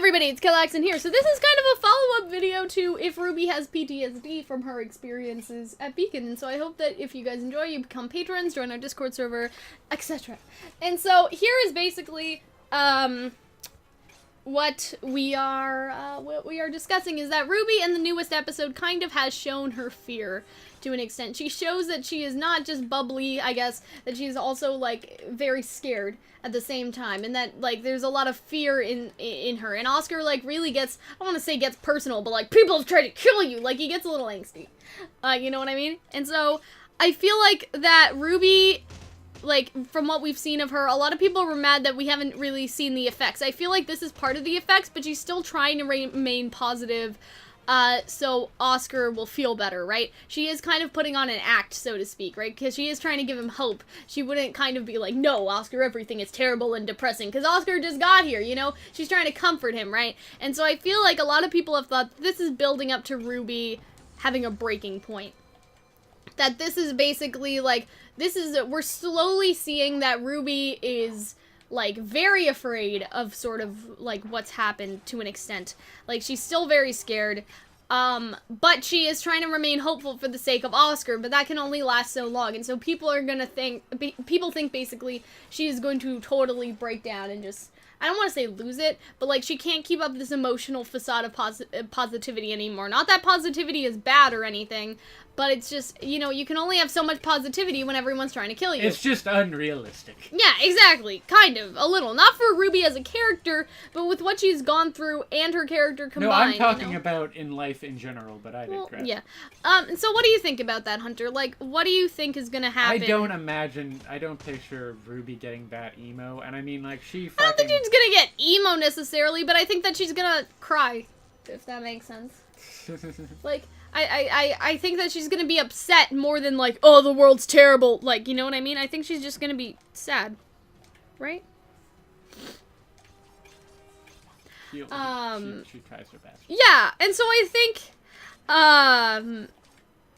everybody, it's Calxiyn here. So this is kind of a follow-up video to if RWBY has PTSD from her experiences at Beacon. And so I hope that if you guys enjoy, you become patrons, join our Discord server, etc. And so here is basically what we are discussing is that RWBY in the newest episode kind of has shown her fear to an extent. She shows that she is not just bubbly, I guess, that she's also, like, very scared at the same time, and that, like, there's a lot of fear in her, and Oscar, like, really gets, I don't want to say gets personal, but, like, people have tried to kill you, like, he gets a little angsty, you know what I mean? And so, I feel like that RWBY, like, from what we've seen of her, a lot of people were mad that we haven't really seen the effects. I feel like this is part of the effects, but she's still trying to remain positive, so Oscar will feel better, right? She is kind of putting on an act, so to speak, right? Because she is trying to give him hope. She wouldn't kind of be like, no, Oscar, everything is terrible and depressing, because Oscar just got here, you know? She's trying to comfort him, right? And so I feel like a lot of people have thought this is building up to RWBY having a breaking point. That this is basically, like, we're slowly seeing that RWBY is, like, very afraid of sort of, like, what's happened to an extent. Like, she's still very scared, but she is trying to remain hopeful for the sake of Oscar, but that can only last so long, and so people are gonna think, people think basically she is going to totally break down and just, I don't want to say lose it, but, like, she can't keep up this emotional facade of positivity anymore. Not that positivity is bad or anything, but it's just, you know, you can only have so much positivity when everyone's trying to kill you. It's just unrealistic. Yeah, exactly. Kind of. A little. Not for RWBY as a character, but with what she's gone through and her character combined. No, I'm talking about in life in general, but I digress. Yeah. So what do you think about that, Hunter? Like, what do you think is gonna happen? I don't picture RWBY getting that emo, and I mean, like, she fucking... I don't think she's gonna get emo necessarily, but I think that she's gonna cry, if that makes sense. Like, I think that she's gonna be upset more than, like, oh, the world's terrible. Like, you know what I mean? I think she's just gonna be sad. Right? She tries her best. Yeah, and so I think,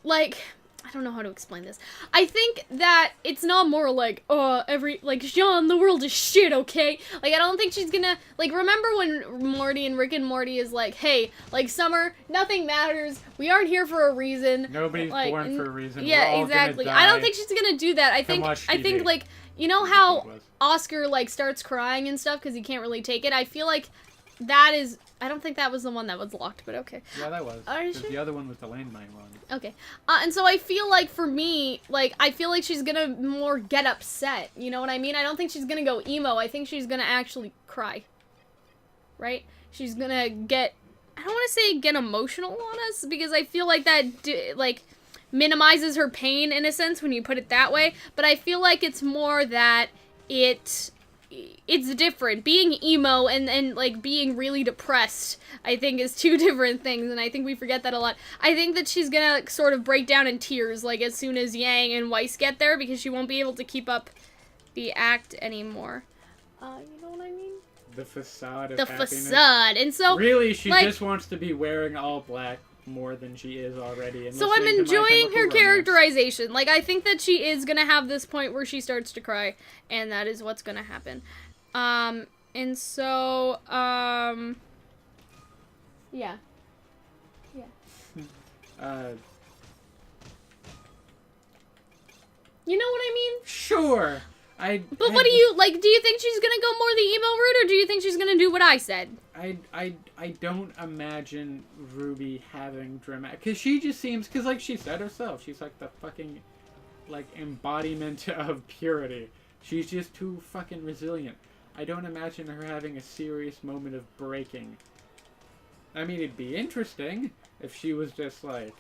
like, I don't know how to explain this. I think that it's not more like, oh, like, Sean, the world is shit, okay? Like, I don't think she's gonna, like, remember when Morty and Rick and Morty is like, hey, like, Summer, nothing matters, we aren't here for a reason. Nobody's like, born for a reason. Yeah, we're all exactly. Gonna die I don't think she's gonna do that. I think, like, you know how Oscar, like, starts crying and stuff because he can't really take it? I feel like that is... I don't think that was the one that was locked, but okay. Yeah, that was. Are you sure? The other one was the landmine one. Okay. And so I feel like, for me, like, I feel like she's gonna more get upset. You know what I mean? I don't think she's gonna go emo. I think she's gonna actually cry. Right? She's gonna get... I don't want to say get emotional on us, because I feel like that, like, minimizes her pain, in a sense, when you put it that way. But I feel like it's more that it's different. Being emo and like, being really depressed, I think, is two different things, and I think we forget that a lot. I think that she's gonna sort of break down in tears, like, as soon as Yang and Weiss get there, because she won't be able to keep up the act anymore. You know what I mean? The facade of the happiness. Facade. And so... Really, she like, just wants to be wearing all black more than she is already. And so I'm enjoying her characterization. Like, I think that she is gonna have this point where she starts to cry, and that is what's gonna happen. And so, yeah. Yeah. You know what I mean? Sure. But what do you, like, do you think she's gonna go more the emo route, or do you think she's gonna do what I said? I don't imagine RWBY having dramatic, because she just seems, because, like she said herself, she's like the fucking, like, embodiment of purity. She's just too fucking resilient. I don't imagine her having a serious moment of breaking. I mean, it'd be interesting if she was just like,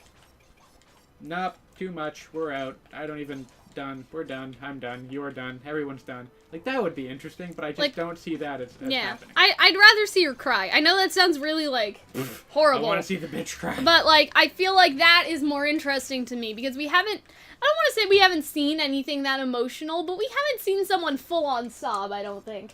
nope, too much, we're out, I don't even, done, we're done, I'm done, you're done, everyone's done. Like, that would be interesting, but I just, like, don't see that as yeah, happening. I'd rather see her cry. I know that sounds really, like, horrible. I want to see the bitch cry. But, like, I feel like that is more interesting to me, because we haven't, I don't want to say we haven't seen anything that emotional, but we haven't seen someone full-on sob, I don't think.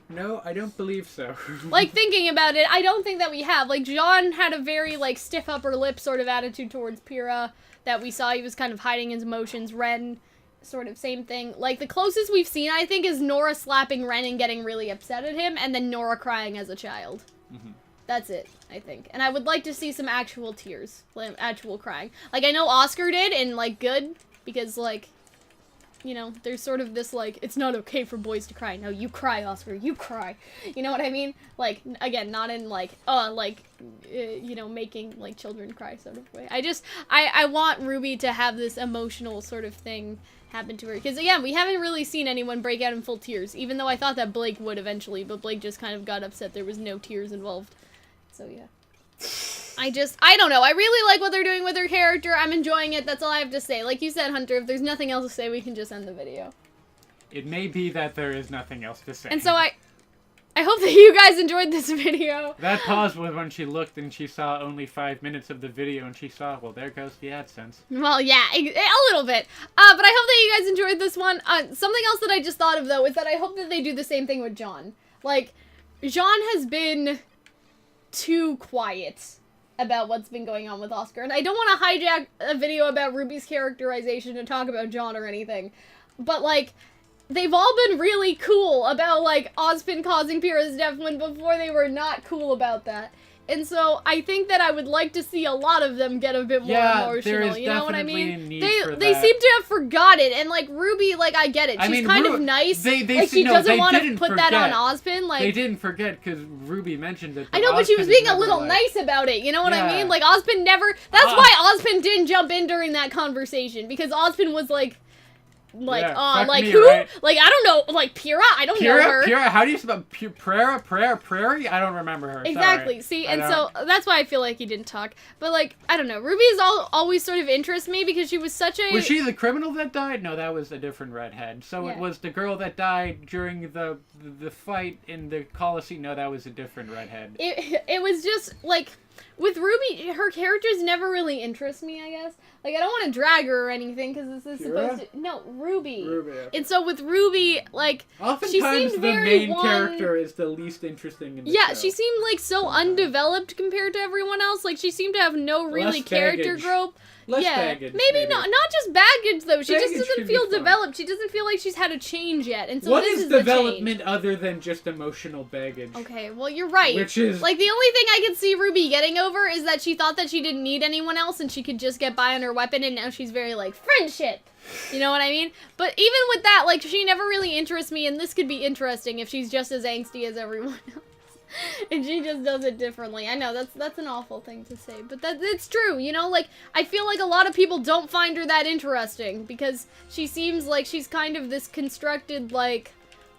No, I don't believe so. Like, thinking about it, I don't think that we have. Like, John had a very, like, stiff upper lip sort of attitude towards Pyrrha that we saw. He was kind of hiding his emotions. Ren sort of same thing. Like, the closest we've seen, I think, is Nora slapping Ren and getting really upset at him, and then Nora crying as a child. Mm-hmm. That's it, I think. And I would like to see some actual tears. Actual crying. Like, I know Oscar did, and, like, good, because, like, you know, there's sort of this, like, it's not okay for boys to cry. No, you cry, Oscar, you cry. You know what I mean? Like, again, not in, like, you know, making, like, children cry sort of way. I want RWBY to have this emotional sort of thing happen to her. Because, again, we haven't really seen anyone break out in full tears, even though I thought that Blake would eventually, but Blake just kind of got upset there was no tears involved. So, yeah. I don't know. I really like what they're doing with her character. I'm enjoying it. That's all I have to say. Like you said, Hunter, if there's nothing else to say, we can just end the video. It may be that there is nothing else to say. And so I hope that you guys enjoyed this video. That pause was when she looked and she saw only 5 minutes of the video and she saw, well, there goes the AdSense. Well, yeah, a little bit. But I hope that you guys enjoyed this one. Something else that I just thought of, though, is that I hope that they do the same thing with John. Like, John has been too quiet about what's been going on with Oscar. And I don't want to hijack a video about RWBY's characterization to talk about John or anything. But, like, they've all been really cool about, like, Ozpin causing Pyrrha's death when before they were not cool about that. And so I think that I would like to see a lot of them get a bit more emotional. You know what I mean? They seem to have forgotten, and like RWBY, like I get it. She's kind of nice. Like she doesn't want to put that on Ozpin. Like they didn't forget because RWBY mentioned it. I know, but she was being a little nice about it. You know what I mean? Like Ozpin never. That's why Ozpin didn't jump in during that conversation, because Ozpin was like who? Right? Like, I don't know, like, Pyrrha? I don't know her. Pyrrha? How do you spell Prairie? I don't remember her. Exactly. Sorry. See, and so that's why I feel like he didn't talk. But, like, I don't know. RWBY has always sort of interested me because she was such a... Was she the criminal that died? No, that was a different redhead. So it was the girl that died during the fight in the Calxiyn. No, that was a different redhead. It was just, like... With RWBY, her characters never really interest me, I guess. Like, I don't want to drag her or anything, because this is supposed to... No, RWBY. RWBY. And so with RWBY, like, oftentimes she seemed the very main character is the least interesting in the show. She seemed, like, so undeveloped compared to everyone else. Like, she seemed to have no really character growth. Less baggage. Maybe not just baggage, though. She just doesn't feel developed. She doesn't feel like she's had a change yet. And so what this is development other than just emotional baggage? Okay, well, you're right. Which is... Like, the only thing I could see RWBY getting over is that she thought that she didn't need anyone else and she could just get by on her weapon, and now she's very, like, friendship. You know what I mean? But even with that, like, she never really interests me, and this could be interesting if she's just as angsty as everyone else. And she just does it differently. I know, that's an awful thing to say, but it's true, you know? Like, I feel like a lot of people don't find her that interesting, because she seems like she's kind of this constructed, like,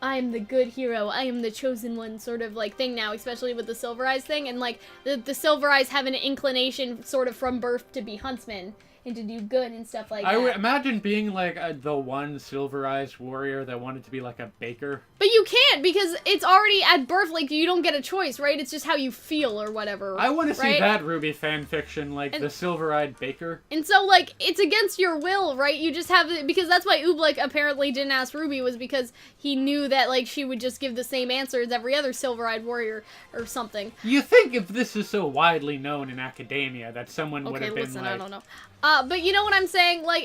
I'm the good hero, I am the chosen one sort of, like, thing now, especially with the Silver Eyes thing, and, like, the Silver Eyes have an inclination sort of from birth to be huntsmen, and to do good and stuff like that. I would imagine being, like, the one Silver Eyes warrior that wanted to be, like, a baker. But you can't, because it's already at birth, like, you don't get a choice, right? It's just how you feel or whatever. I want to see that RWBY fanfiction, like, the Silver-Eyed Baker. And so, like, it's against your will, right? You just have it, because that's why Oobleck apparently didn't ask RWBY, was because he knew that, like, she would just give the same answer as every other Silver-Eyed warrior or something. You think if this is so widely known in academia that someone would have been like... I don't know. But you know what I'm saying? Like,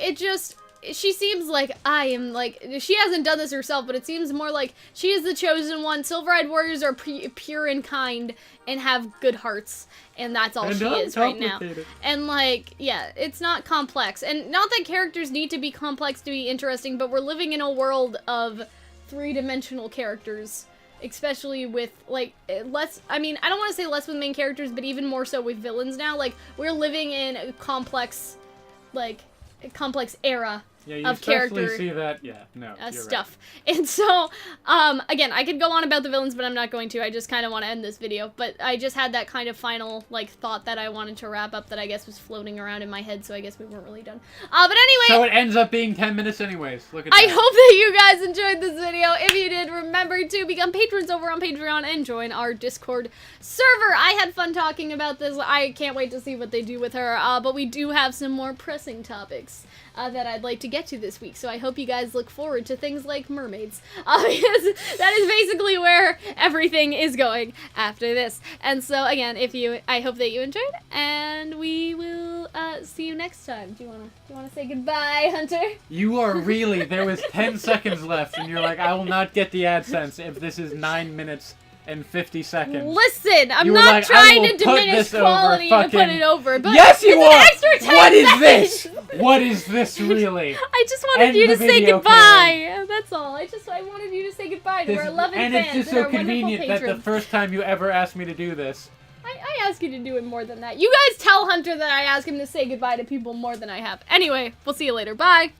she seems like I am, like, she hasn't done this herself, but it seems more like she is the chosen one. Silver-Eyed warriors are pure and kind and have good hearts, and that's all she is right now. And, like, yeah, it's not complex. And not that characters need to be complex to be interesting, but we're living in a world of three-dimensional characters. Especially with, like, less, I mean, I don't want to say less with main characters, but even more so with villains now. Like, we're living in a complex, era of character see that, stuff. Right. And so, again, I could go on about the villains, but I'm not going to. I just kind of want to end this video. But I just had that kind of final, like, thought that I wanted to wrap up that I guess was floating around in my head, so I guess we weren't really done. But anyway... So it ends up being 10 minutes anyways. Look at that. I hope that you guys enjoyed this video. If you did, remember to become patrons over on Patreon and join our Discord server. I had fun talking about this. I can't wait to see what they do with her. But we do have some more pressing topics that I'd like to get to this week. So I hope you guys look forward to things like mermaids, because that is basically where everything is going after this. And so again, I hope that you enjoyed, and we will see you next time. Do you wanna say goodbye, Hunter? You are really, there was 10 seconds left, and you're like, I will not get the AdSense if this is 9 minutes and 50 seconds. Listen, I'm You were not like, trying I to will put diminish this over quality to put fucking- it over, but Yes, you it's are! an extra 10 What is seconds. this? What is this really? I just wanted End you the to say video, goodbye. That's all. I wanted you to say goodbye to This- our loving and fans it's just and so our wonderful convenient that patrons. the first time you ever asked me to do this. I ask you to do it more than that. You guys tell Hunter that I ask him to say goodbye to people more than I have. Anyway, we'll see you later. Bye.